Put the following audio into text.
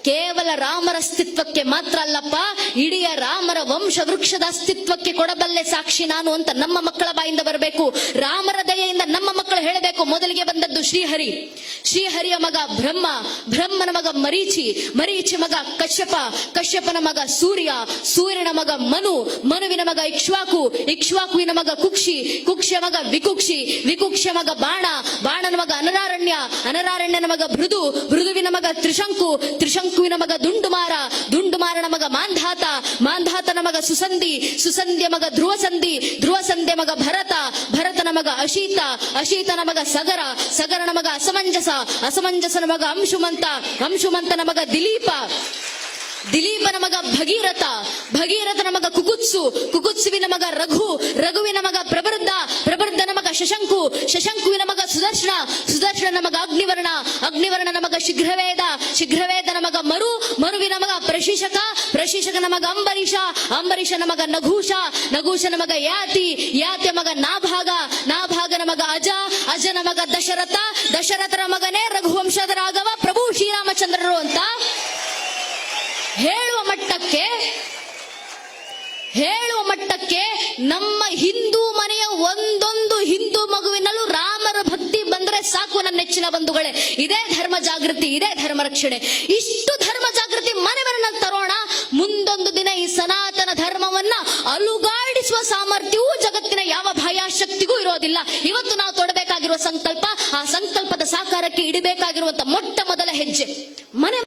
ಕೇವಲ ರಾಮರ ಅಸ್ತಿತ್ವಕ್ಕೆ ಮಾತ್ರ ಅಲ್ಲಪ್ಪ, ಇಡೀ ರಾಮರ ವಂಶ ವೃಕ್ಷದ ಅಸ್ತಿತ್ವಕ್ಕೆ ಕೊಡಬಲ್ಲೆ ಸಾಕ್ಷಿ ನಾನು ಅಂತ ನಮ್ಮ ಮಕ್ಕಳ ಬಾಯಿಂದ ಬರಬೇಕು. ರಾಮರ ದಯೆಯಿಂದ ನಮ್ಮ ಮಕ್ಕಳು ಹೇಳಬೇಕು. ಮೊದಲಿಗೆ ಬಂದದ್ದು ಶ್ರೀಹರಿ, ಶ್ರೀಹರಿಯ ಮಗ ಬ್ರಹ್ಮ, ಬ್ರಹ್ಮನ ಮಗ ಮರೀಚಿ, ಮರೀಚಿ ಮಗ ಕಶ್ಯಪ, ಕಶ್ಯಪನ ಮಗ ಸೂರ್ಯ, ಸೂರ್ಯನ ಮಗ ಮನು, ಮನುವಿನ ಮಗ ಇಕ್ಷ್ವಾಕು, ಇಕ್ಷ್ವಾಕುವಿನ ಮಗ ಕುಕ್ಷಿ, ಕುಕ್ಷಿಯ ಮಗ ವಿಕುಕ್ಷಿ, ವಿಕುಕ್ಷಿಯ ಮಗ ಬಾಣ, ಬಾಣನ ಮಗ ಅನರಾರಣ್ಯ, ಅನರಾರಣ್ಯನ ಮಗ ಭೃದು, ಭೃದುವಿನ ಮಗ ತ್ರಿಶಂಕು, ತ್ರಿಶಂಕುವಿನ ಮಗ ದುಂಡುಮಾರ, ದುಂಡುಮಾರನ ಮಗ ಮಾಂಧಾತ, ಮಾಂಧಾತನ ಮಗ ಸುಸಂಧಿ, ಸುಸಂಧಿಯ ಮಗ ಧ್ರುವಸಂಧಿ, ಧ್ರುವಸಂಧಿಯ ಮಗ ಭರತ, ಭರತನ ಮಗ ಅಶೀತ, ಅಶೀತನ ಮಗ ಸಗರ, ಸಗರನ ಮಗ ಅಸಮಂಜಸ, ಅಸಮಂಜಸನ ಮಗ ಅಂಶುಮಂತ, ಅಂಶುಮಂತನ ಮಗ ದಿಲೀಪ, ದಿಲೀಪನ ಮಗ ಭಗೀರಥ, ಭಗೀರಥನ ಮಗ ಕುಕುತ್ಸು, ಕುಕುತ್ಸುವಿನ ಮಗ ರಘು, ರಘುವಿನ ಮಗ ಪ್ರಬರ್ಧ, ಪ್ರಬರ್ಧನ ಮಗ ಶಶಂಕು, ಶಶಂಕುವಿನ ಮಗ ಸುದರ್ಶನ, ಸುದರ್ಶನ ಮಗ ಅಗ್ನಿವರ್ಣ, ಅಗ್ನಿವರ್ಣನ ಮಗ ಶೀಘ್ರವೇದ, ಶೀಘ್ರವೇದನ ಮಗ ಮರು, ಮರುವಿನ ಮಗ ಪ್ರಶಿಷಕ, ಪ್ರಶಿಷಕನ ಮಗ ಅಂಬರೀಷ, ಅಂಬರೀಷನ ಮಗ ನಘೂಷ, ನಘೂಷನ ಮಗ ಯಾತಿ, ಯಾತಿಯ ಮಗ ನಾಭಾಗ, ನಾಭಾಗನ ಮಗ ಅಜ, ಅಜನ ಮಗ ದಶರಥ, ದಶರಥನ ಮಗನೇ ರಘುವಂಶದ ರಾಘವ ಪ್ರಭು ಶ್ರೀರಾಮಚಂದ್ರರು ಅಂತ ಹೇಳುವ ಮಟ್ಟಕ್ಕೆ ನಮ್ಮ ಹಿಂದೂ ಮನೆಯ ಒಂದೊಂದು ಹಿಂದೂ ಮಗುವಿನಲ್ಲೂ ರಾಮರ ಭಕ್ತಿ ಬಂದ್ರೆ ಸಾಕು ನನ್ನ ನೆಚ್ಚಿನ ಬಂಧುಗಳೇ. ಇದೇ ಧರ್ಮ ಜಾಗೃತಿ, ಇದೇ ಧರ್ಮ ರಕ್ಷಣೆ. ಇಷ್ಟು ಧರ್ಮ ಜಾಗೃತಿ ಮನೆ ಮನೆಯಲ್ಲಿ ತರೋಣ. ಮುಂದೊಂದು ದಿನ ಈ ಸನಾತನ ಧರ್ಮವನ್ನ ಅಲುಗಾಡಿಸುವ ಸಾಮರ್ಥ್ಯವೂ ಜಗತ್ತಿನ ಯಾವ ಬಾಹ್ಯಾಶಕ್ತಿಗೂ ಇರೋದಿಲ್ಲ. ಇವತ್ತು ನಾವು ತೊಡಬೇಕಾಗಿರುವ ಸಂಕಲ್ಪ, ಆ ಸಂಕಲ್ಪದ ಸಾಕಾರಕ್ಕೆ ಇಡಬೇಕಾಗಿರುವಂತ ಮೊಟ್ಟ ಮೊದಲ ಹೆಜ್ಜೆ ಮನೆ